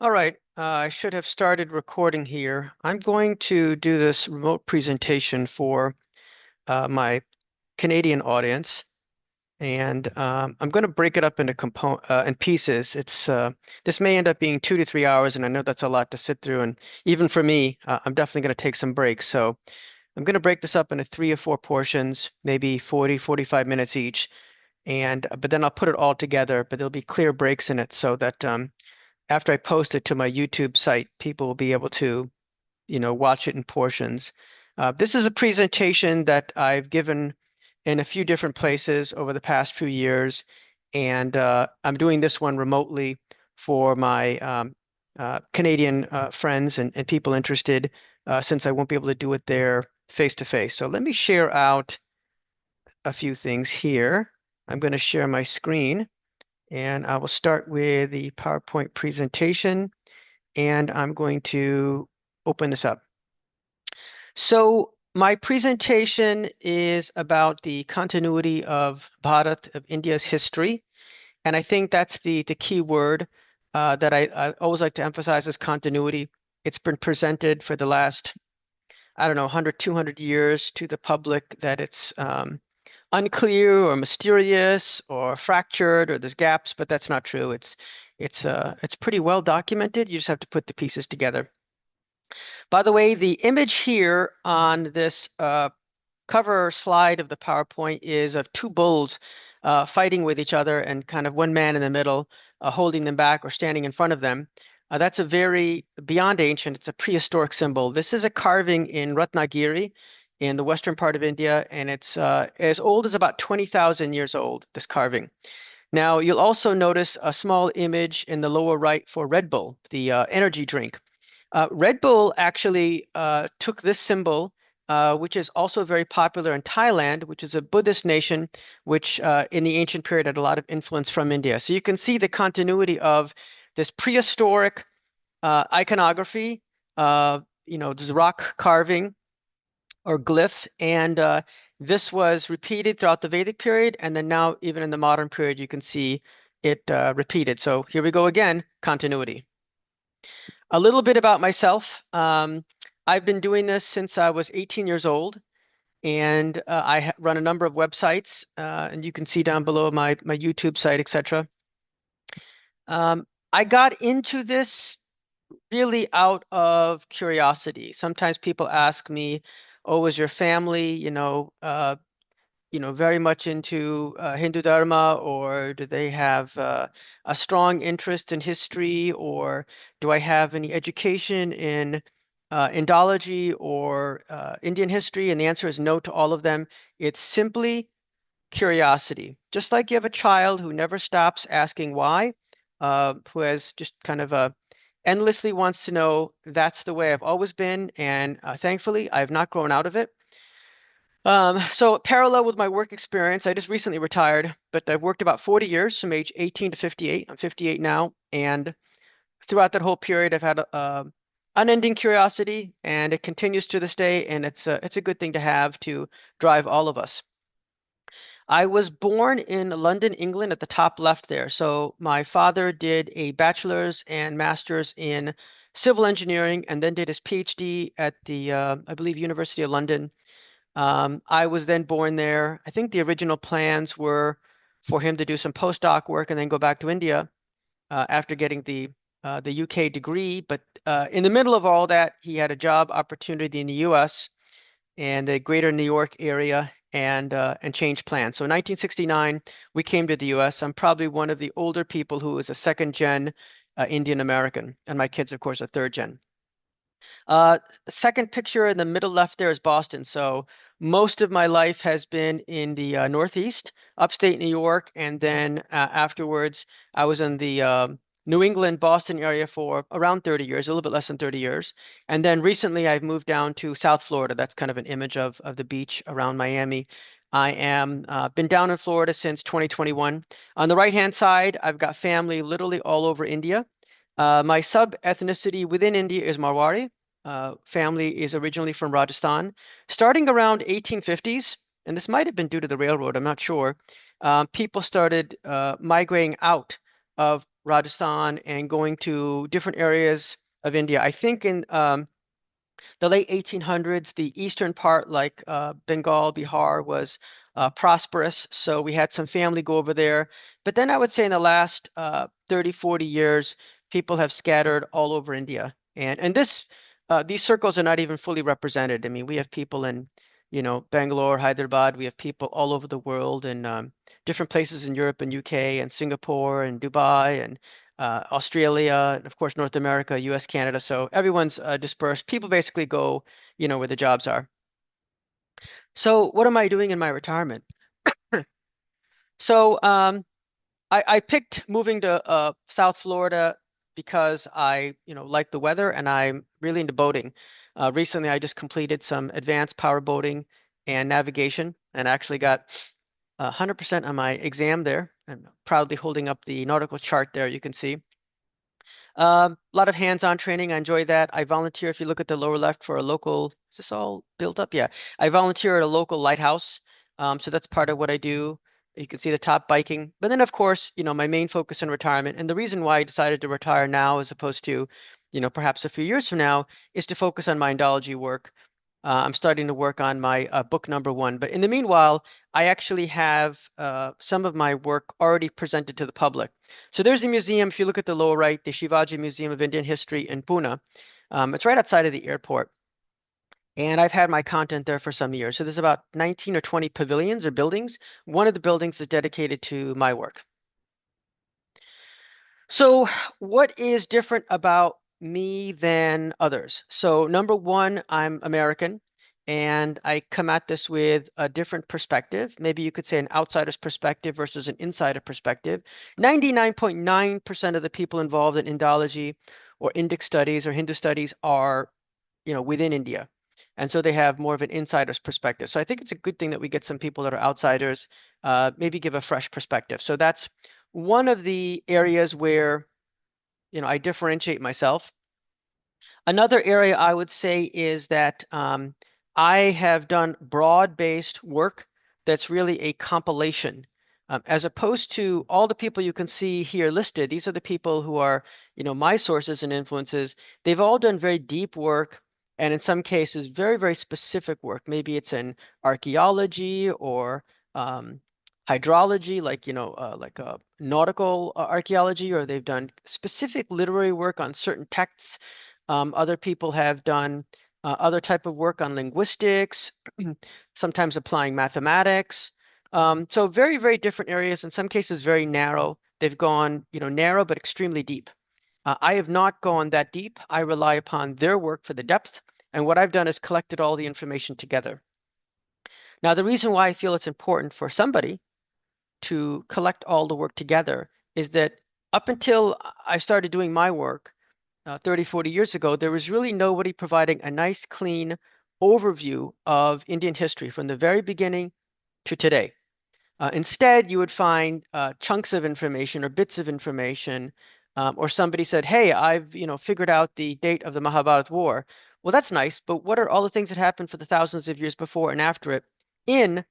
All right, I should have started recording here. I'm going to do this remote presentation for my Canadian audience, and I'm going to break it up into in pieces. This may end up being 2 to 3 hours, and I know that's a lot to sit through. And even for me, I'm definitely going to take some breaks. So I'm going to break this up into 3 or 4 portions, maybe 40, 45 minutes each, and but then I'll put it all together. But there'll be clear breaks in it so that after I post it to my YouTube site, people will be able to, watch it in portions. This is a presentation that I've given in a few different places over the past few years, and I'm doing this one remotely for my Canadian friends and people interested, since I won't be able to do it there face to face. So let me share out a few things here. I'm going to share my screen, and I will start with the PowerPoint presentation and I'm going to open this up. So my presentation is about the continuity of Bharat, of India's history. And I think that's the key word that I always like to emphasize is continuity. It's been presented for the last, I don't know, 100, 200 years to the public that it's unclear or mysterious or fractured or there's gaps, but that's not true. It's pretty well documented. You just have to put the pieces together. By the way, the image here on this cover slide of the PowerPoint is of two bulls fighting with each other and kind of one man in the middle holding them back or standing in front of them. That's a very beyond ancient, it's a prehistoric symbol. This is a carving in Ratnagiri in the western part of India, and it's as old as about 20,000 years old, this carving. Now, you'll also notice a small image in the lower right for Red Bull, the energy drink. Red Bull actually took this symbol, which is also very popular in Thailand, which is a Buddhist nation, which in the ancient period had a lot of influence from India. So you can see the continuity of this prehistoric iconography, this rock carving or glyph, and this was repeated throughout the Vedic period, and then now even in the modern period, you can see it repeated. So here we go again, continuity. A little bit about myself. I've been doing this since I was 18 years old, and run a number of websites, and you can see down below my YouTube site, etc. I got into this really out of curiosity. Sometimes people ask me, "Oh, is your family, very much into Hindu Dharma, or do they have a strong interest in history, or do I have any education in Indology or Indian history?" And the answer is no to all of them. It's simply curiosity. Just like you have a child who never stops asking why, who has just kind of a endlessly wants to know, that's the way I've always been, and thankfully, I've not grown out of it. So parallel with my work experience, I just recently retired, but I've worked about 40 years from age 18 to 58. I'm 58 now, and throughout that whole period, I've had a unending curiosity, and it continues to this day, and it's a good thing to have to drive all of us. I was born in London, England, at the top left there. So my father did a bachelor's and master's in civil engineering, and then did his PhD at the, I believe, University of London. I was then born there. I think the original plans were for him to do some postdoc work and then go back to India after getting the UK degree. But in the middle of all that, he had a job opportunity in the US and the greater New York area and changed plans. So in 1969, we came to the US. I'm probably one of the older people who is a second gen Indian American, and my kids, of course, are third gen. Uh, Second picture in the middle left there is Boston. So most of my life has been in the Northeast, upstate New York, and then afterwards I was in the New England, Boston area for around 30 years, a little bit less than 30 years. And then recently I've moved down to South Florida. That's kind of an image of the beach around Miami. I am been down in Florida since 2021. On the right-hand side, I've got family literally all over India. My sub-ethnicity within India is Marwari. Family is originally from Rajasthan. Starting around 1850s, and this might have been due to the railroad, I'm not sure, people started migrating out of Rajasthan, and going to different areas of India. I think in the late 1800s, the eastern part, like Bengal, Bihar, was prosperous. So we had some family go over there. But then I would say in the last 30, 40 years, people have scattered all over India. And these circles are not even fully represented. I mean, we have people in, Bangalore, Hyderabad. We have people all over the world in different places in Europe and UK and Singapore and Dubai and Australia, and of course North America, US, Canada. So everyone's dispersed. People basically go, where the jobs are. So what am I doing in my retirement? So I picked moving to South Florida because I, like the weather and I'm really into boating. Recently, I just completed some advanced power boating and navigation and actually got 100% on my exam there. I'm proudly holding up the nautical chart there, you can see. A lot of hands-on training. I enjoy that. I volunteer, if you look at the lower left, for a local, is this all built up? Yeah. I volunteer at a local lighthouse. So that's part of what I do. You can see the top biking. But then, of course, my main focus in retirement, and the reason why I decided to retire now as opposed to, perhaps a few years from now, is to focus on my Indology work. I'm starting to work on my book number one. But in the meanwhile, I actually have some of my work already presented to the public. So there's a museum, if you look at the lower right, the Shivaji Museum of Indian History in Pune. It's right outside of the airport. And I've had my content there for some years. So there's about 19 or 20 pavilions or buildings. One of the buildings is dedicated to my work. So, what is different about me than others? So, number one, I'm American and I come at this with a different perspective. Maybe you could say an outsider's perspective versus an insider perspective. 99.9% of the people involved in Indology or Indic studies or Hindu studies are, within India. And so they have more of an insider's perspective. So I think it's a good thing that we get some people that are outsiders, maybe give a fresh perspective. So that's one of the areas where, I differentiate myself. Another area I would say is that I have done broad-based work that's really a compilation. As opposed to all the people you can see here listed, these are the people who are, my sources and influences. They've all done very deep work, and in some cases, very, very specific work. Maybe it's in archaeology or hydrology, like nautical archaeology, or they've done specific literary work on certain texts. Other people have done other type of work on linguistics, sometimes applying mathematics. So very, very different areas, in some cases very narrow. They've gone, narrow but extremely deep. I have not gone that deep. I rely upon their work for the depth, and what I've done is collected all the information together. Now, the reason why I feel it's important for somebody to collect all the work together is that up until I started doing my work 30, 40 years ago, there was really nobody providing a nice, clean overview of Indian history from the very beginning to today. Instead, you would find chunks of information or bits of information, or somebody said, "Hey, I've figured out the date of the Mahabharat War." Well, that's nice, but what are all the things that happened for the thousands of years before and after it in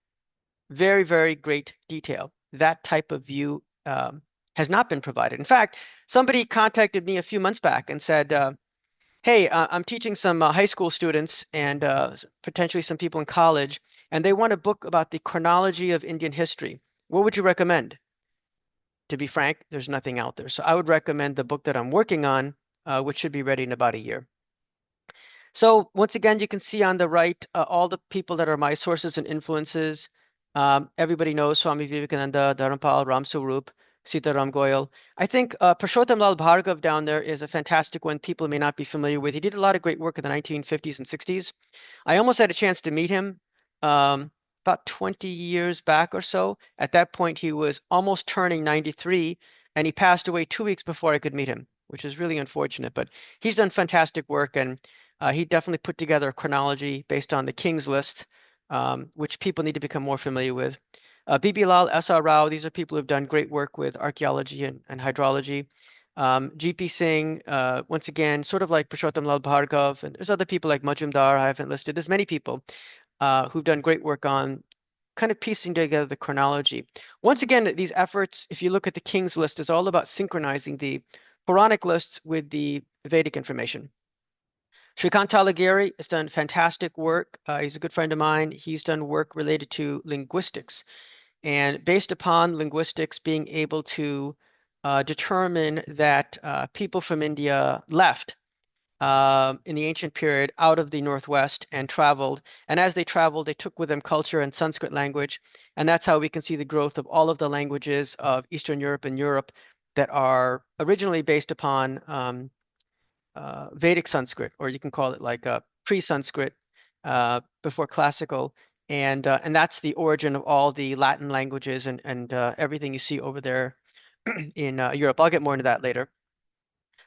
very, very great detail? That type of view has not been provided. In fact, somebody contacted me a few months back and said, "Hey, I'm teaching some high school students and potentially some people in college, and they want a book about the chronology of Indian history. What would you recommend?" To be frank, there's nothing out there. So I would recommend the book that I'm working on, which should be ready in about a year. So once again, you can see on the right all the people that are my sources and influences. Everybody knows Swami Vivekananda, Dharampal, Ram Swarup, Sitaram Goyal. I think Purushottam Lal Bhargav down there is a fantastic one people may not be familiar with. He did a lot of great work in the 1950s and 60s. I almost had a chance to meet him about 20 years back or so. At that point, he was almost turning 93, and he passed away 2 weeks before I could meet him, which is really unfortunate. But he's done fantastic work, and he definitely put together a chronology based on the King's List, which people need to become more familiar with. B.B. Lal, S.R. Rao, these are people who have done great work with archaeology and hydrology. G.P. Singh, once again, sort of like Purushottam Lal Bhargav, and there's other people like Majumdar I haven't listed. There's many people who've done great work on kind of piecing together the chronology. Once again, these efforts, if you look at the King's List, is all about synchronizing the Puranic lists with the Vedic information. Srikant Talagiri has done fantastic work. He's a good friend of mine. He's done work related to linguistics. And based upon linguistics being able to determine that people from India left in the ancient period out of the Northwest and traveled. And as they traveled, they took with them culture and Sanskrit language. And that's how we can see the growth of all of the languages of Eastern Europe and Europe that are originally based upon Vedic Sanskrit, or you can call it like pre-Sanskrit, before classical, and that's the origin of all the Latin languages and everything you see over there in Europe. I'll get more into that later.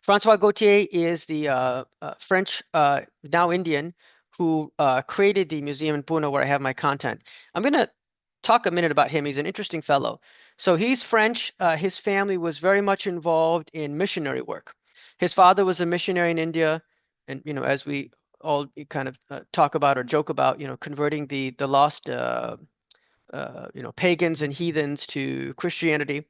Francois Gautier is the French, now Indian, who created the museum in Pune where I have my content. I'm going to talk a minute about him. He's an interesting fellow. So he's French. His family was very much involved in missionary work. His father was a missionary in India, and as we all kind of talk about or joke about, converting the lost pagans and heathens to Christianity.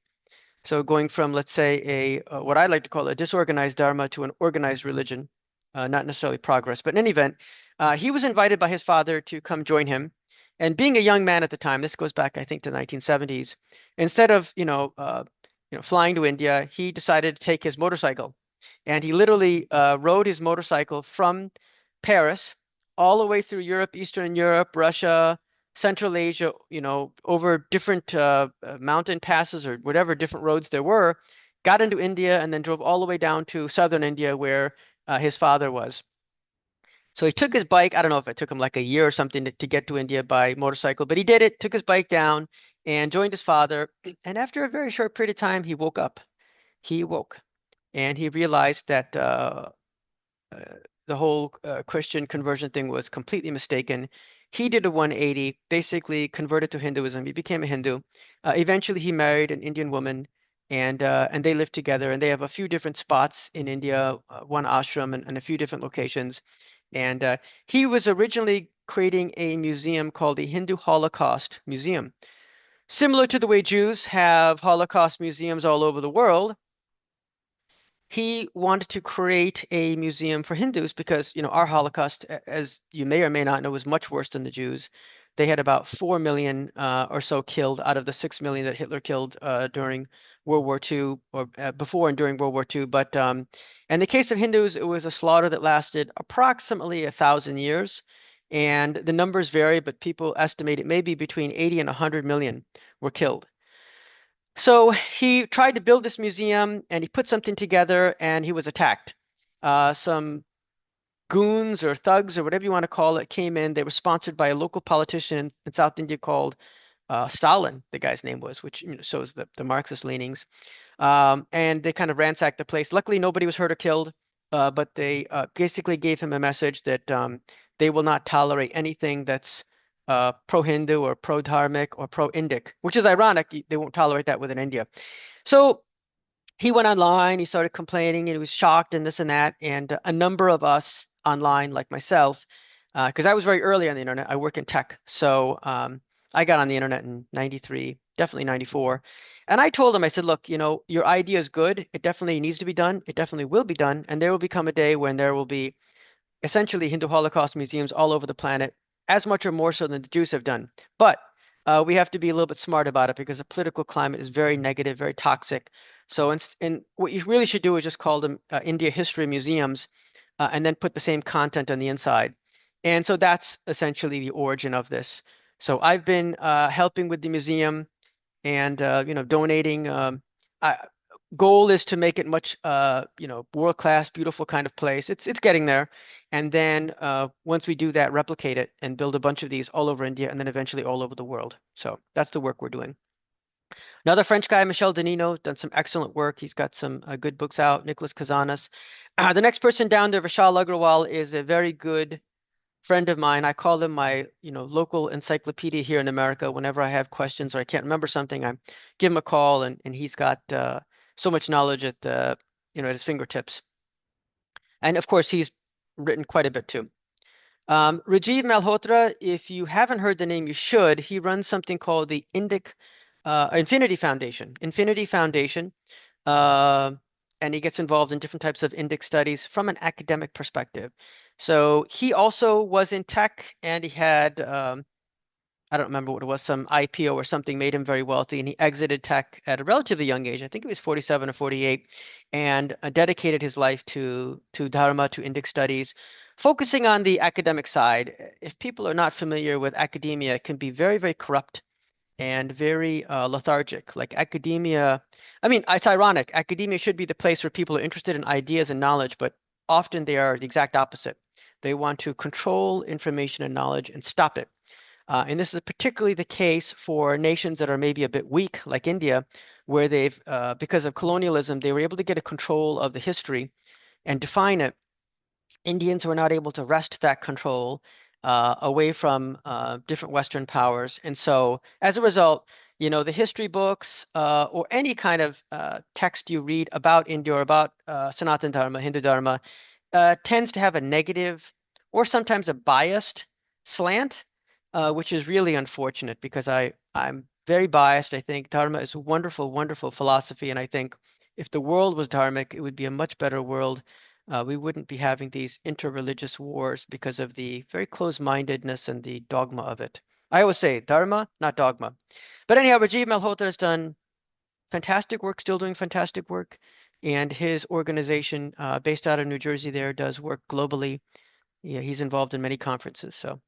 So going from, let's say, a what I like to call a disorganized dharma to an organized religion, not necessarily progress. But in any event, he was invited by his father to come join him. And being a young man at the time, this goes back, I think, to the 1970s. Instead of flying to India, he decided to take his motorcycle, and he literally rode his motorcycle from Paris all the way through Europe, Eastern Europe, Russia, Central Asia, over different mountain passes or whatever different roads there were, got into India and then drove all the way down to southern India where his father was. So he took his bike. I don't know if it took him like a year or something to get to India by motorcycle, but he did it, took his bike down and joined his father. And after a very short period of time, he woke up. He woke and he realized that uh, the whole Christian conversion thing was completely mistaken. He did a 180, basically converted to Hinduism. He became a Hindu. Eventually, he married an Indian woman, and they lived together. And they have a few different spots in India, one ashram and a few different locations. And he was originally creating a museum called the Hindu Holocaust Museum. Similar to the way Jews have Holocaust museums all over the world, he wanted to create a museum for Hindus because, our Holocaust, as you may or may not know, was much worse than the Jews. They had about 4 million or so killed out of the 6 million that Hitler killed during World War II or before and during World War II. But in the case of Hindus, it was a slaughter that lasted approximately 1,000 years. And the numbers vary, but people estimate it maybe between 80 and 100 million were killed. So he tried to build this museum and he put something together and he was attacked. Some goons or thugs or whatever you want to call it came in. They were sponsored by a local politician in South India called Stalin, the guy's name was, which shows the Marxist leanings. And they kind of ransacked the place. Luckily, nobody was hurt or killed, but they basically gave him a message that they will not tolerate anything that's pro-Hindu or pro-Dharmic or pro-Indic, which is ironic. They won't tolerate that within India. So he went online, he started complaining, and he was shocked and this and that. And a number of us online, like myself, because I was very early on the internet, I work in tech. So I got on the internet in 93, definitely 94. And I told him, I said, look, your idea is good. It definitely needs to be done. It definitely will be done. And there will become a day when there will be essentially Hindu Holocaust museums all over the planet, as much or more so than the Jews have done. But we have to be a little bit smart about it because the political climate is very negative, very toxic. So, what you really should do is just call them India History Museums, and then put the same content on the inside. And so that's essentially the origin of this. So I've been helping with the museum and donating. I, Goal is to make it much world class, beautiful kind of place. It's getting there, and then once we do that, replicate it and build a bunch of these all over India, and then eventually all over the world. So that's the work we're doing. Another French guy, Michel Danino, done some excellent work. He's got some good books out. Nicholas Kazanas. The next person down there, Vishal Agrawal, is a very good friend of mine. I call him my, local encyclopedia here in America. Whenever I have questions or I can't remember something, I give him a call, and he's got so much knowledge at his fingertips. And of course, he's written quite a bit too. Rajiv Malhotra, if you haven't heard the name, you should. He runs something called the Infinity Foundation. Infinity Foundation, uh, and he gets involved in different types of Indic studies from an academic perspective. So he also was in tech, and he had I don't remember what it was, some IPO or something made him very wealthy, and he exited tech at a relatively young age. I think he was 47 or 48, and dedicated his life to Dharma, to Indic studies, focusing on the academic side. If people are not familiar with academia, it can be very, very corrupt and very lethargic. Like academia, I mean, it's ironic. Academia should be the place where people are interested in ideas and knowledge, but often they are the exact opposite. They want to control information and knowledge and stop it. And this is particularly the case for nations that are maybe a bit weak, like India, where because of colonialism, they were able to get a control of the history and define it. Indians were not able to wrest that control away from different Western powers. And so, as a result, the history books or any kind of text you read about India or about Sanatana Dharma, Hindu Dharma, tends to have a negative or sometimes a biased slant, which is really unfortunate because I'm very biased. I think Dharma is a wonderful, wonderful philosophy, and I think if the world was dharmic, it would be a much better world. We wouldn't be having these interreligious wars because of the very close-mindedness and the dogma of it. I always say dharma, not dogma. But anyhow, Rajiv Malhotra has done fantastic work, still doing fantastic work. And his organization, based out of New Jersey, there does work globally. Yeah, he's involved in many conferences, so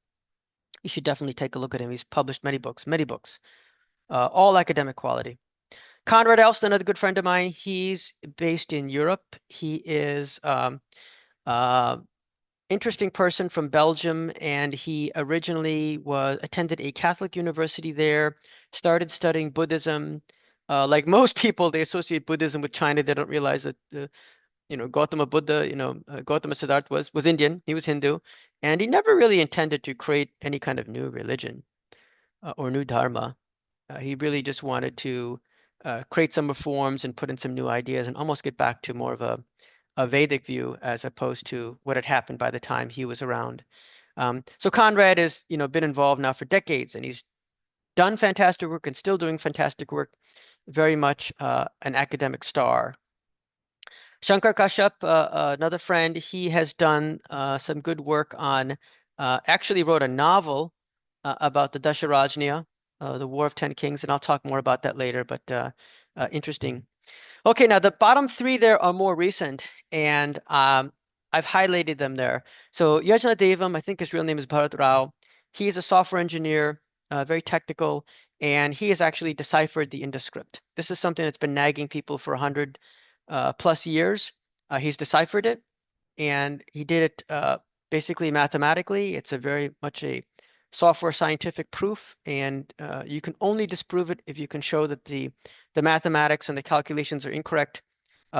you should definitely take a look at him. He's published many books, all academic quality. Conrad Elst, another good friend of mine, he's based in Europe. He is uh, interesting person from Belgium, and he originally was attended a Catholic university there, started studying Buddhism. Like most people, they associate Buddhism with China. They don't realize that Gautama Buddha, Gautama Siddhartha was Indian. He was Hindu, and he never really intended to create any kind of new religion or new dharma. He really just wanted to create some reforms and put in some new ideas and almost get back to more of a Vedic view as opposed to what had happened by the time he was around. So Conrad has, been involved now for decades, and he's done fantastic work and still doing fantastic work. Very much an academic star. Shankar Kashyap, another friend, he has done some good work on, actually wrote a novel about the Dasharajnya, the War of Ten Kings, and I'll talk more about that later, but interesting. Okay, now the bottom three there are more recent, and I've highlighted them there. So Yajna Devam, I think his real name is Bharat Rao. He is a software engineer, very technical, and he has actually deciphered the Indus script. This is something that's been nagging people for 100 plus years. He's deciphered it, and he did it basically mathematically. It's a very much a software scientific proof, and you can only disprove it if you can show that the mathematics and the calculations are incorrect,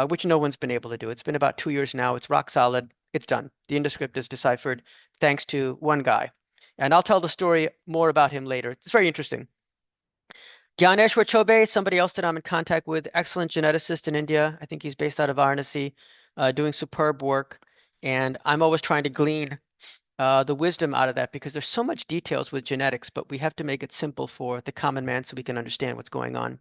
which no one's been able to do. It's been about 2 years now. It's rock solid. It's done. The Indus script is deciphered thanks to one guy. And I'll tell the story more about him later. It's very interesting. Gyaneshwar Chobe, somebody else that I'm in contact with, excellent geneticist in India. I think he's based out of Varanasi, doing superb work. And I'm always trying to glean the wisdom out of that because there's so much details with genetics, but we have to make it simple for the common man so we can understand what's going on.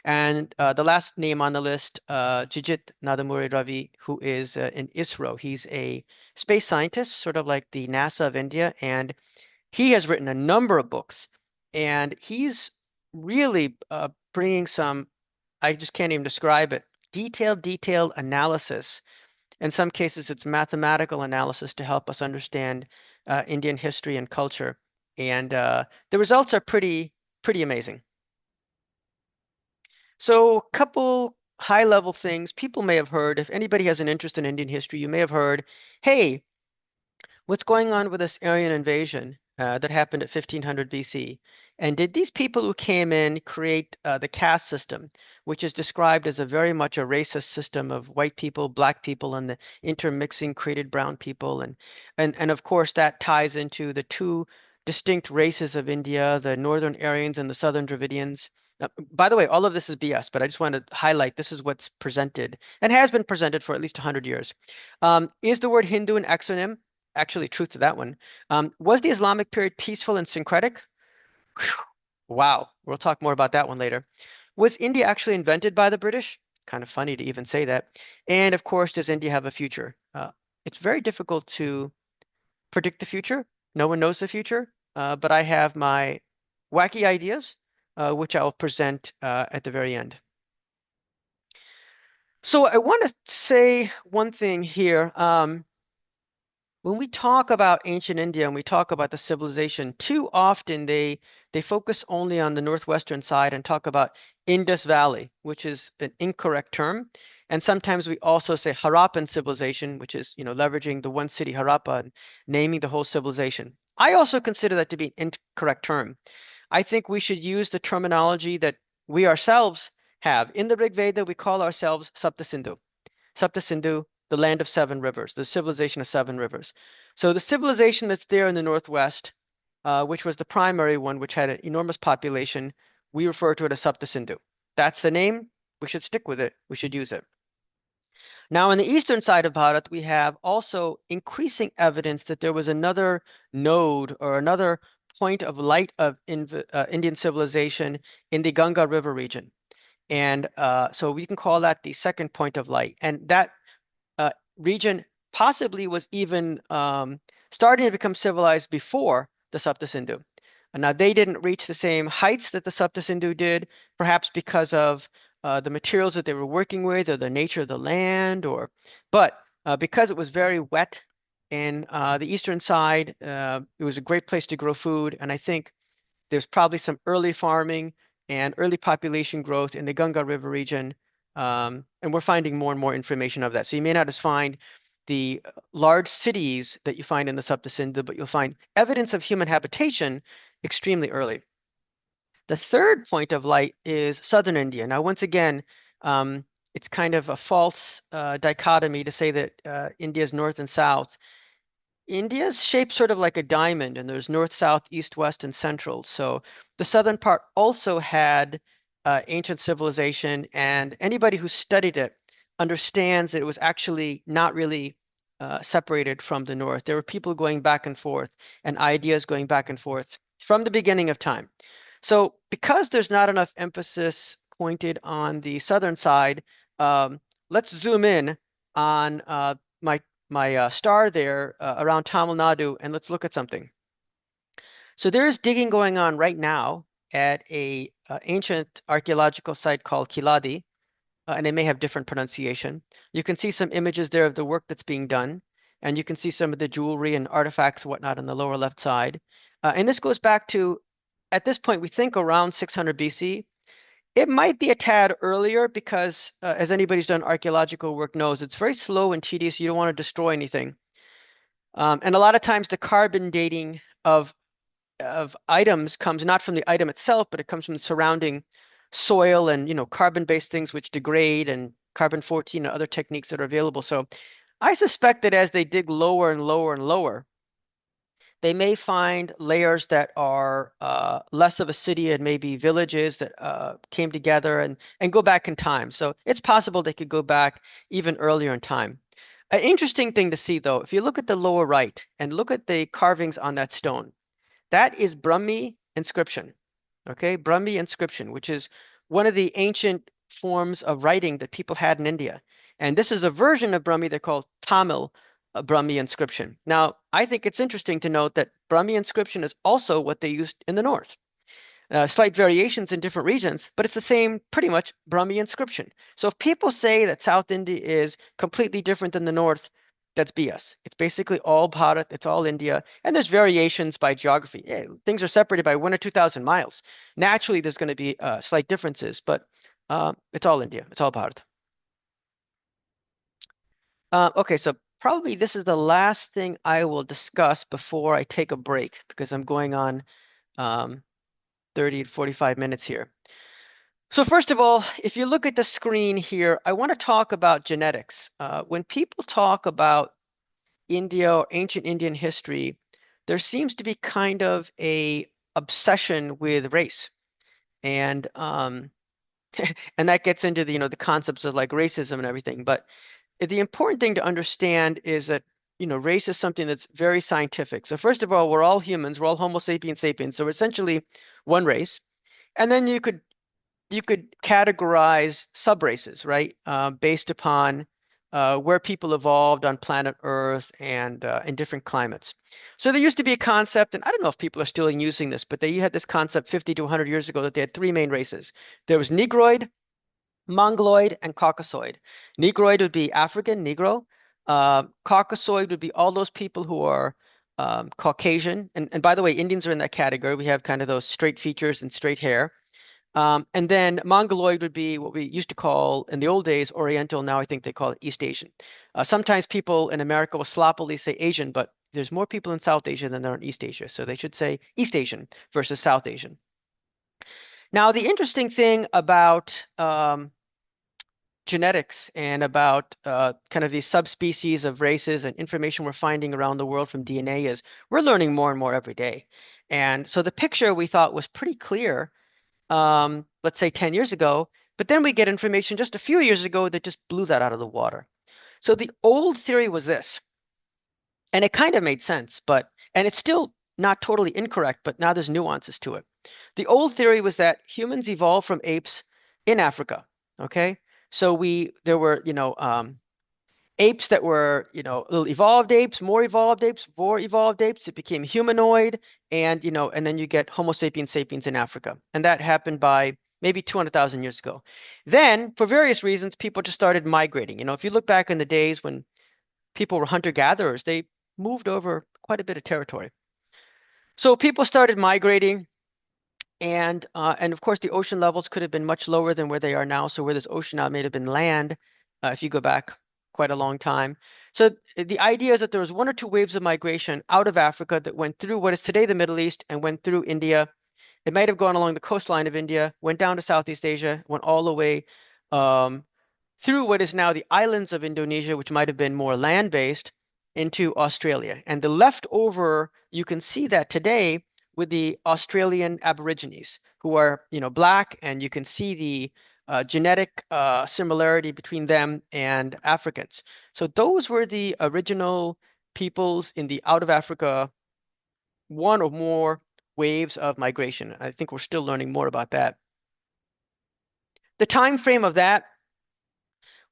And the last name on the list, Jijit Nadamuri Ravi, who is in ISRO. He's a space scientist, sort of like the NASA of India, and he has written a number of books. And he's really bringing some, I just can't even describe it, detailed analysis. In some cases, it's mathematical analysis to help us understand Indian history and culture. And the results are pretty amazing. So, a couple high level things people may have heard. If anybody has an interest in Indian history, you may have heard, hey, what's going on with this Aryan invasion that happened at 1500 BC? And did these people who came in create the caste system, which is described as a very much a racist system of white people, black people, and the intermixing created brown people? And of course, that ties into the two distinct races of India, the Northern Aryans and the Southern Dravidians. By the way, all of this is BS, but I just want to highlight this is what's presented and has been presented for at least 100 years. Is the word Hindu an exonym? actually truth to that one. Was the Islamic period peaceful and syncretic? Whew. Wow, we'll talk more about that one later. Was India actually invented by the British? Kind of funny to even say that. And of course, does India have a future? It's very difficult to predict the future. No one knows the future, but I have my wacky ideas, which I'll present at the very end. So I want to say one thing here. When we talk about ancient India and we talk about the civilization, too often they focus only on the northwestern side and talk about Indus Valley, which is an incorrect term. And sometimes we also say Harappan civilization, which is, leveraging the one city Harappa and naming the whole civilization. I also consider that to be an incorrect term. I think we should use the terminology that we ourselves have. In the Rig Veda, we call ourselves Saptasindhu. Saptasindhu, the land of seven rivers, the civilization of seven rivers. So the civilization that's there in the northwest, which was the primary one, which had an enormous population, we refer to it as Saptasindhu. That's the name. We should stick with it. We should use it. Now, on the eastern side of Bharat, we have also increasing evidence that there was another node or another point of light of Indian civilization in the Ganga River region. And so we can call that the second point of light. And that region possibly was even starting to become civilized before the Saptasindhu. Now, they didn't reach the same heights that the Saptasindhu did, perhaps because of the materials that they were working with or the nature of the land, but because it was very wet in the eastern side, it was a great place to grow food. And I think there's probably some early farming and early population growth in the Ganga River region. And we're finding more and more information of that. So you may not just find the large cities that you find in the Saptasindhu, but you'll find evidence of human habitation extremely early. The third point of light is southern India. Now, once again, it's kind of a false dichotomy to say that India is north and south. India's shaped sort of like a diamond, and there's north, south, east, west, and central. So the southern part also had ancient civilization, and anybody who studied it understands that it was actually not really separated from the north. There were people going back and forth, and ideas going back and forth from the beginning of time. So because there's not enough emphasis pointed on the southern side, let's zoom in on my star there around Tamil Nadu, and let's look at something. So there's digging going on right now at a ancient archaeological site called Kiladi, and they may have different pronunciation. You can see some images there of the work that's being done, and you can see some of the jewelry and artifacts and whatnot on the lower left side. And this goes back to, at this point, we think around 600 BC. It might be a tad earlier because, as anybody's done archaeological work knows, it's very slow and tedious. You don't want to destroy anything. And a lot of times the carbon dating of items comes not from the item itself, but it comes from the surrounding soil and carbon-based things which degrade and carbon 14 and other techniques that are available. So I suspect that as they dig lower and lower and lower, they may find layers that are less of a city and maybe villages that came together and go back in time. So it's possible they could go back even earlier in time. An interesting thing to see, though, if you look at the lower right and look at the carvings on that stone, that is Brahmi inscription. Okay, Brahmi inscription, which is one of the ancient forms of writing that people had in India. And this is a version of Brahmi they call Tamil Brahmi inscription. Now, I think it's interesting to note that Brahmi inscription is also what they used in the north. Slight variations in different regions, but it's the same, pretty much, Brahmi inscription. So if people say that South India is completely different than the North, that's BS. It's basically all Bharat, it's all India, and there's variations by geography. Yeah, things are separated by 1 or 2,000 miles. Naturally, there's going to be slight differences, but it's all India, it's all Bharat. Okay, so probably this is the last thing I will discuss before I take a break because I'm going on um, 30 to 45 minutes here. So first of all, if you look at the screen here, I want to talk about genetics. When people talk about India or ancient Indian history, there seems to be kind of a obsession with race, and and that gets into the the concepts of like racism and everything. But the important thing to understand is that race is something that's very scientific. So first of all, we're all humans, we're all Homo sapiens sapiens, so we're essentially one race. And then you could categorize subraces, right? Based upon where people evolved on planet Earth and in different climates. So there used to be a concept, and I don't know if people are still using this, but they had this concept 50 to 100 years ago that they had three main races. There was Negroid, Mongoloid, and Caucasoid. Negroid would be African, Negro. Caucasoid would be all those people who are Caucasian. And by the way, Indians are in that category. We have kind of those straight features and straight hair. And then Mongoloid would be what we used to call in the old days Oriental. Now I think they call it East Asian. Sometimes people in America will sloppily say Asian, but there's more people in South Asia than there are in East Asia. So they should say East Asian versus South Asian. Now, the interesting thing about genetics and about kind of these subspecies of races and information we're finding around the world from DNA is we're learning more and more every day. And so the picture we thought was pretty clear, let's say 10 years ago, but then we get information just a few years ago that just blew that out of the water. So the old theory was this, and it kind of made sense, and it's still not totally incorrect, but now there's nuances to it. The old theory was that humans evolved from apes in Africa. Okay, so there were, apes that were, little evolved apes, more evolved apes, more evolved apes. It became humanoid, and then you get Homo sapiens sapiens in Africa, and that happened by maybe 200,000 years ago. Then, for various reasons, people just started migrating. If you look back in the days when people were hunter-gatherers, they moved over quite a bit of territory. So people started migrating, and of course the ocean levels could have been much lower than where they are now. So where this ocean now may have been land, if you go back quite a long time. So the idea is that there was one or two waves of migration out of Africa that went through what is today the Middle East and went through India. It might have gone along the coastline of India, went down to Southeast Asia, went all the way um, through what is now the islands of Indonesia, which might have been more land-based, into Australia. And the leftover, you can see that today with the Australian Aborigines, who are, black, and you can see the genetic similarity between them and Africans. So those were the original peoples in the out of Africa, one or more waves of migration. I think we're still learning more about that. The time frame of that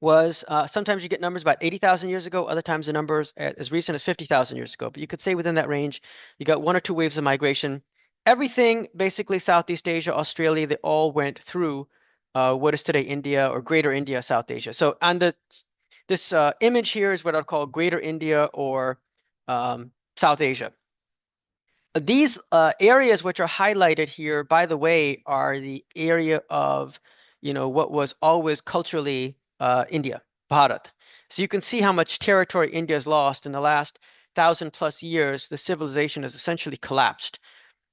was sometimes you get numbers about 80,000 years ago, other times the numbers as recent as 50,000 years ago. But you could say within that range, you got one or two waves of migration. Everything, basically Southeast Asia, Australia, they all went through what is today India or Greater India, South Asia. So on this image here is what I'd call Greater India or South Asia. These areas which are highlighted here, by the way, are the area of, what was always culturally India, Bharat. So you can see how much territory India has lost in the last 1,000+ years. The civilization has essentially collapsed.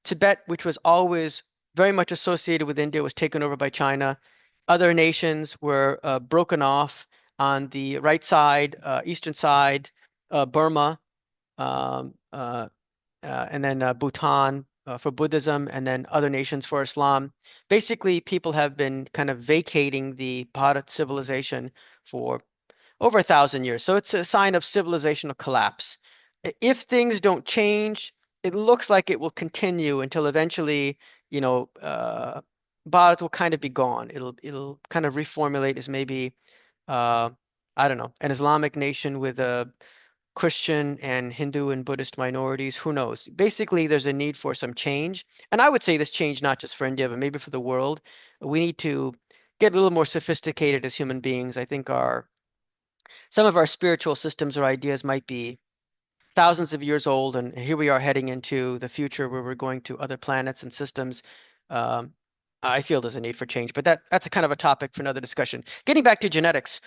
Tibet, which was always very much associated with India, was taken over by China. Other nations were broken off on the right side, eastern side, Burma. Um, uh, and then Bhutan for Buddhism, and then other nations for Islam. Basically, people have been kind of vacating the Bharat civilization for over 1,000 years. So it's a sign of civilizational collapse. If things don't change, it looks like it will continue until eventually, Bharat will kind of be gone. It'll kind of reformulate as maybe, uh, I don't know, an Islamic nation with a Christian and Hindu and Buddhist minorities. Who knows? Basically, there's a need for some change. And I would say this change not just for India, but maybe for the world. We need to get a little more sophisticated as human beings. I think some of our spiritual systems or ideas might be thousands of years old, and here we are heading into the future where we're going to other planets and systems. Um, I feel there's a need for change, but that's a kind of a topic for another discussion. Getting back to genetics.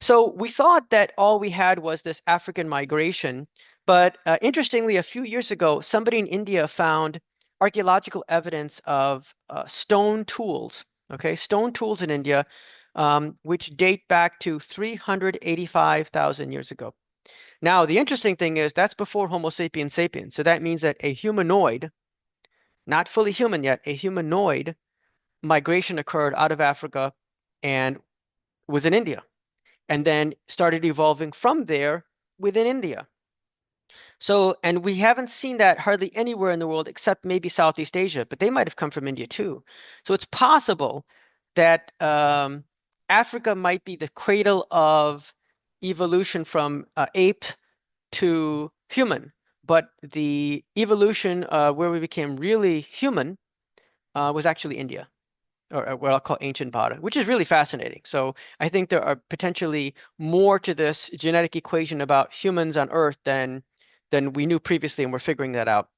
So we thought that all we had was this African migration, but interestingly, a few years ago, somebody in India found archaeological evidence of stone tools, okay, stone tools in India, which date back to 385,000 years ago. Now, the interesting thing is that's before Homo sapiens sapiens. So that means that a humanoid, not fully human yet, a humanoid migration occurred out of Africa and was in India, and then started evolving from there within India. So, and we haven't seen that hardly anywhere in the world except maybe Southeast Asia, but they might have come from India too. So it's possible that Africa might be the cradle of evolution from ape to human, but the evolution where we became really human was actually India, or what I'll call ancient Bharat, which is really fascinating. So I think there are potentially more to this genetic equation about humans on Earth than we knew previously, and we're figuring that out.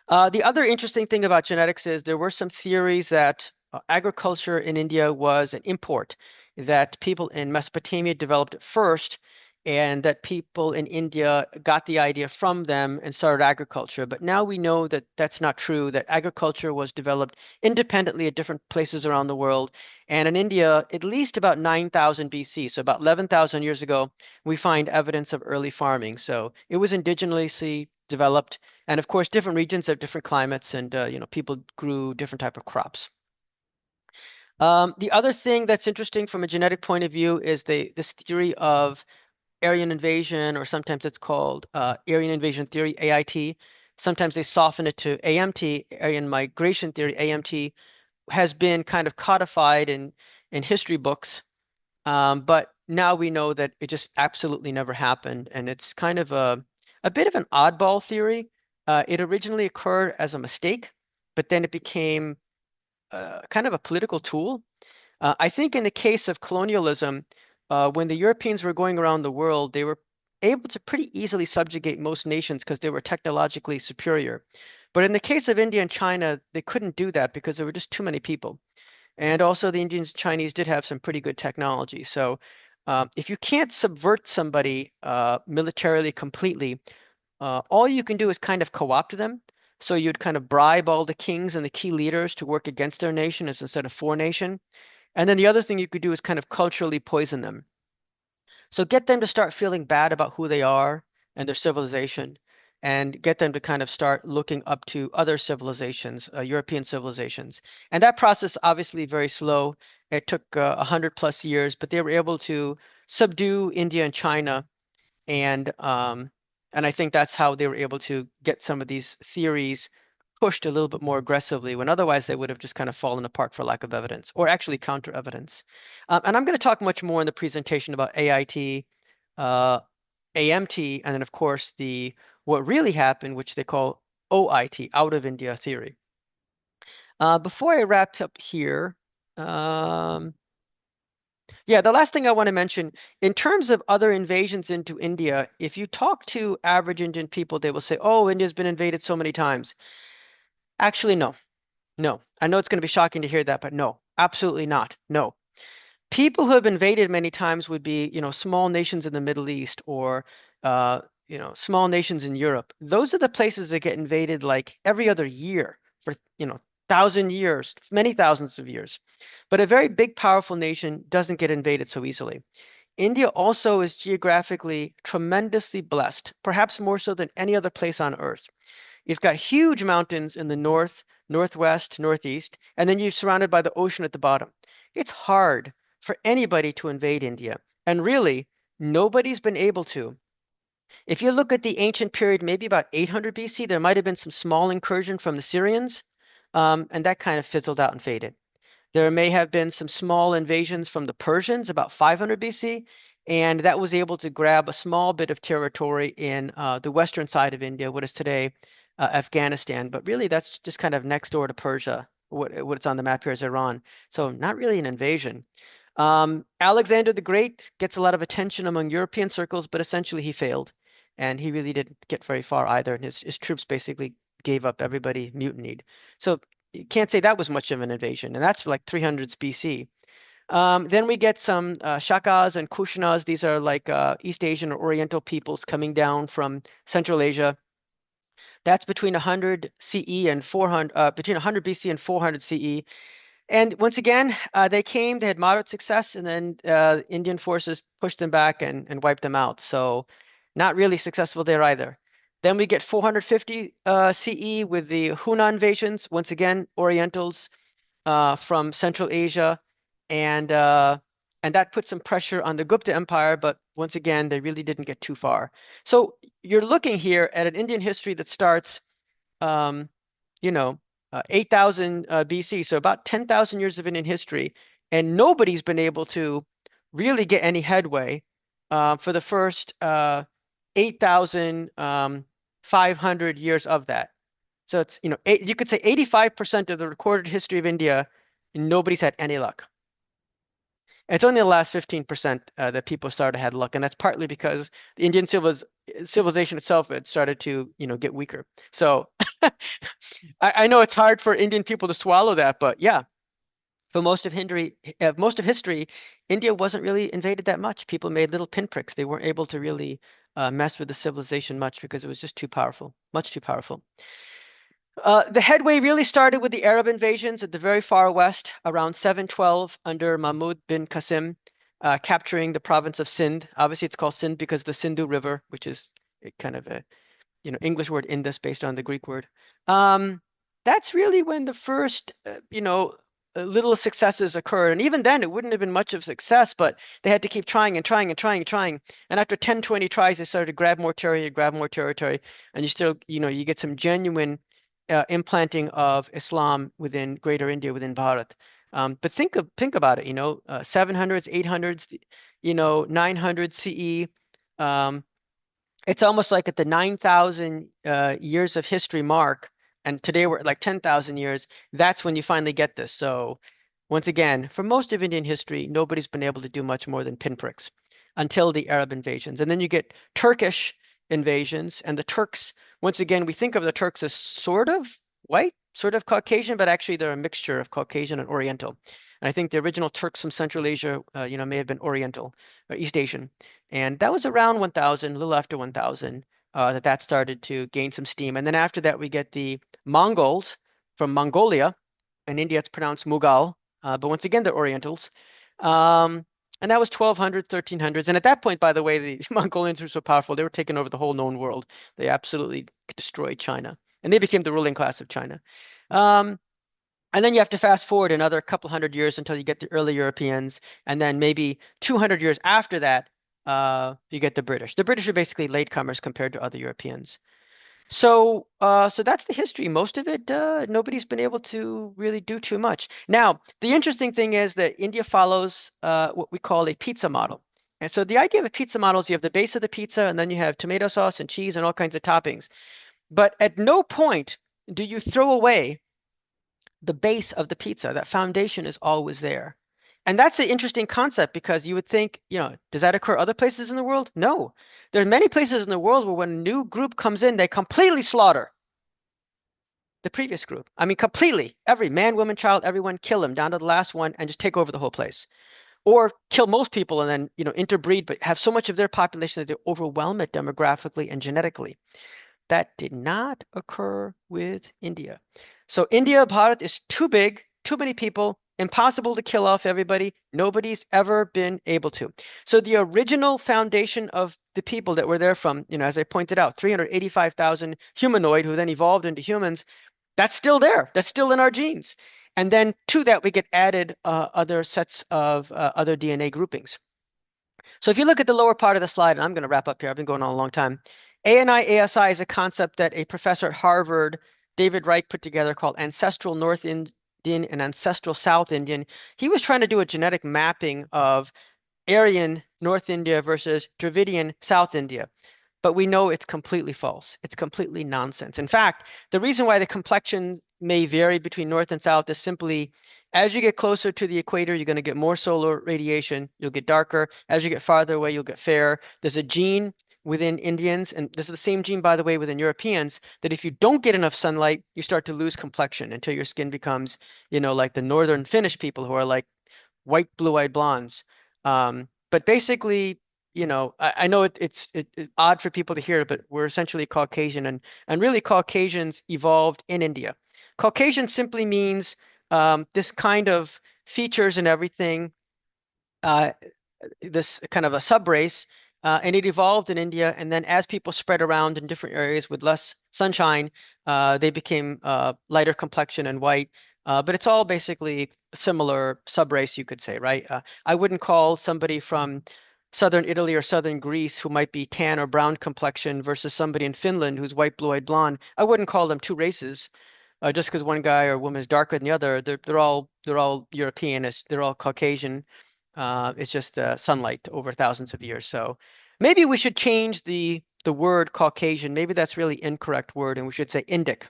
The other interesting thing about genetics is there were some theories that agriculture in India was an import, that people in Mesopotamia developed it first, and that people in India got the idea from them and started agriculture. But now we know that that's not true, that agriculture was developed independently at different places around the world. And in India, at least about 9,000 BC, so about 11,000 years ago, we find evidence of early farming. So it was indigenously developed, and of course, different regions have different climates, and people grew different type of crops. The other thing that's interesting from a genetic point of view is this theory of Aryan invasion, or sometimes it's called Aryan invasion theory, AIT. Sometimes they soften it to AMT, Aryan migration theory, AMT, has been kind of codified in history books, but now we know that it just absolutely never happened, and it's kind of a bit of an oddball theory. It originally occurred as a mistake, but then it became kind of a political tool. I think in the case of colonialism, when the Europeans were going around the world, they were able to pretty easily subjugate most nations because they were technologically superior. But in the case of India and China, they couldn't do that because there were just too many people. And also, the Indians and Chinese did have some pretty good technology. So, if you can't subvert somebody militarily completely, all you can do is kind of co-opt them. So you'd kind of bribe all the kings and the key leaders to work against their nation as instead of for nation. And then the other thing you could do is kind of culturally poison them. So get them to start feeling bad about who they are and their civilization, and get them to kind of start looking up to other civilizations, European civilizations. And that process obviously very slow. It took 100 plus years, but they were able to subdue India and China, and and I think that's how they were able to get some of these theories pushed a little bit more aggressively when otherwise they would have just kind of fallen apart for lack of evidence or actually counter evidence. And I'm going to talk much more in the presentation about AIT, uh, AMT, and then of course the what really happened, which they call OIT, out of India theory. Before I wrap up here, um, yeah, the last thing I want to mention, in terms of other invasions into India, if you talk to average Indian people, they will say, "Oh, India's been invaded so many times." Actually, no. No. I know it's going to be shocking to hear that, but no, absolutely not. No. People who have invaded many times would be, small nations in the Middle East, or, small nations in Europe. Those are the places that get invaded like every other year for, 1,000 years, many thousands of years. But a very big, powerful nation doesn't get invaded so easily. India also is geographically tremendously blessed, perhaps more so than any other place on earth. It's got huge mountains in the north, northwest, northeast, and then you're surrounded by the ocean at the bottom. It's hard for anybody to invade India, and really, nobody's been able to. If you look at the ancient period, maybe about 800 BC, there might have been some small incursion from the Syrians, and that kind of fizzled out and faded. There may have been some small invasions from the Persians about 500 BC, and that was able to grab a small bit of territory in the western side of India, what is today Afghanistan. But really, that's just kind of next door to Persia. What's on the map here is Iran. So not really an invasion. Alexander the Great gets a lot of attention among European circles, but essentially he failed, and he really didn't get very far either. And his troops basically gave up. Everybody mutinied. So you can't say that was much of an invasion, and that's like 300s BC. Then we get some Shakas and Kushanas. These are like East Asian or Oriental peoples coming down from Central Asia. That's between 100 CE and 400, between 100 BC and 400 CE. And once again, they came, they had moderate success, and then Indian forces pushed them back and wiped them out. So not really successful there either. Then we get 450 CE with the Hunan invasions. Once again, Orientals from Central Asia, and and that put some pressure on the Gupta Empire, but once again, they really didn't get too far. So you're looking here at an Indian history that starts, um, you know, 8,000 BC, so about 10,000 years of Indian history, and nobody's been able to really get any headway for the first 8,500 years of that. So it's, you could say 85% of the recorded history of India, nobody's had any luck. It's only the last 15% that people started had luck, and that's partly because the Indian civilization itself had started to, get weaker. So I know it's hard for Indian people to swallow that, but yeah, for most of history, India wasn't really invaded that much. People made little pinpricks. They weren't able to really mess with the civilization much because it was just too powerful, much too powerful. The headway really started with the Arab invasions at the very far west around 712 under Mahmud bin Qasim, capturing the province of Sindh. Obviously, it's called Sindh because the Sindhu River, which is kind of a English word Indus based on the Greek word. Um, that's really when the first, little successes occurred. And even then, it wouldn't have been much of success, but they had to keep trying and trying and trying and trying. And after 10, 20 tries, they started to grab more territory, and you still, you get some genuine implanting of Islam within Greater India, within Bharat. But think about it, 700s, 800s, 900 CE. Um, it's almost like at the 9,000 years of history mark, and today we're at like 10,000 years. That's when you finally get this. So once again, for most of Indian history, nobody's been able to do much more than pinpricks until the Arab invasions. And then you get Turkish invasions, and the Turks, once again, we think of the Turks as sort of white, sort of Caucasian, but actually they're a mixture of Caucasian and Oriental. And I think the original Turks from Central Asia, may have been Oriental or East Asian. And that was around 1000, a little after 1000, that started to gain some steam. And then after that, we get the Mongols from Mongolia. In India, it's pronounced Mughal, but once again, they're Orientals. Um, and that was 1200s, 1300s. And at that point, by the way, the Mongolians were so powerful, they were taking over the whole known world. They absolutely destroyed China. And they became the ruling class of China. Um, and then you have to fast forward another couple hundred years until you get the early Europeans. And then maybe 200 years after that, you get the British. The British are basically latecomers compared to other Europeans. So that's the history. Most of it, nobody's been able to really do too much. Now, the interesting thing is that India follows what we call a pizza model. And so the idea of a pizza model is you have the base of the pizza, and then you have tomato sauce and cheese and all kinds of toppings. But at no point do you throw away the base of the pizza. That foundation is always there. And that's an interesting concept because you would think, does that occur other places in the world? No. There are many places in the world where when a new group comes in, they completely slaughter the previous group. I mean, completely. Every man, woman, child, everyone, kill them down to the last one and just take over the whole place. Or kill most people and then, interbreed, but have so much of their population that they overwhelm it demographically and genetically. That did not occur with India. So India, Bharat is too big, too many people, impossible to kill off everybody. Nobody's ever been able to. So the original foundation of the people that were there from, as I pointed out, 385,000 humanoid who then evolved into humans, that's still there. That's still in our genes. And then to that, we get added other sets of other DNA groupings. So if you look at the lower part of the slide, and I'm going to wrap up here, I've been going on a long time. ANI-ASI is a concept that a professor at Harvard, David Reich, put together called Ancestral North Indian and Ancestral South Indian. He was trying to do a genetic mapping of Aryan North India versus Dravidian South India. But we know it's completely false. It's completely nonsense. In fact, the reason why the complexion may vary between North and South is simply as you get closer to the equator, you're going to get more solar radiation. You'll get darker. As you get farther away, you'll get fairer. There's a gene within Indians, and this is the same gene, by the way, within Europeans, that if you don't get enough sunlight, you start to lose complexion until your skin becomes, like the northern Finnish people who are like white, blue-eyed blondes. But basically, I know it's odd for people to hear, but we're essentially Caucasian, and really Caucasians evolved in India. Caucasian simply means this kind of features and everything, uh, this kind of a subrace, and it evolved in India. And then as people spread around in different areas with less sunshine, they became lighter complexion and white. But it's all basically similar subrace, you could say, right? I wouldn't call somebody from southern Italy or southern Greece who might be tan or brown complexion versus somebody in Finland who's white, blue-eyed, blonde. I wouldn't call them two races just because one guy or woman is darker than the other. They're all European. They're all Caucasian. It's just sunlight over thousands of years. So maybe we should change the word Caucasian. Maybe that's really incorrect word, and we should say Indic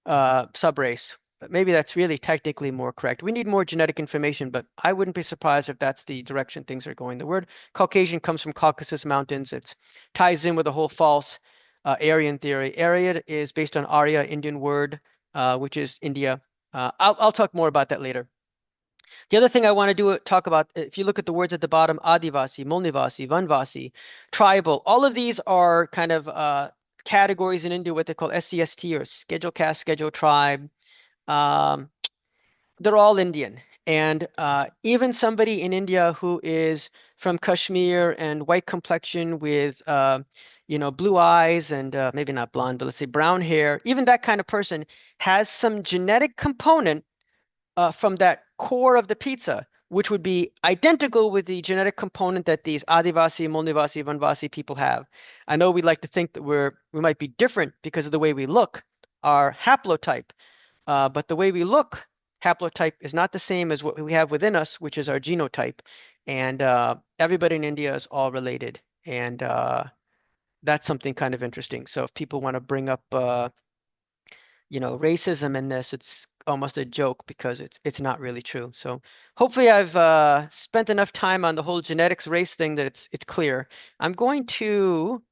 subrace. But maybe that's really technically more correct. We need more genetic information, but I wouldn't be surprised if that's the direction things are going. The word Caucasian comes from Caucasus Mountains. It ties in with the whole false Aryan theory. Aryan is based on Arya, Indian word, which is India. I'll talk more about that later. The other thing I want to talk about, if you look at the words at the bottom, Adivasi, Mulnivasi, Vanvasi, tribal, all of these are kind of categories in India, what they call SCST or schedule caste, schedule tribe. Um, they're all Indian. And even somebody in India who is from Kashmir and white complexion with, blue eyes and maybe not blonde, but let's say brown hair, even that kind of person has some genetic component from that core of the pizza, which would be identical with the genetic component that these Adivasi, Mulnivasi, Vanvasi people have. I know we like to think that we might be different because of the way we look, our haplotype, but the way we look, haplotype is not the same as what we have within us, which is our genotype. And everybody in India is all related, and that's something kind of interesting. So if people want to bring up racism in this, it's almost a joke because it's not really true. So hopefully I've spent enough time on the whole genetics race thing that it's clear. I'm going to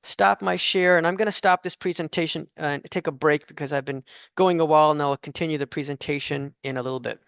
stop my share and I'm going to stop this presentation and take a break because I've been going a while and I'll continue the presentation in a little bit.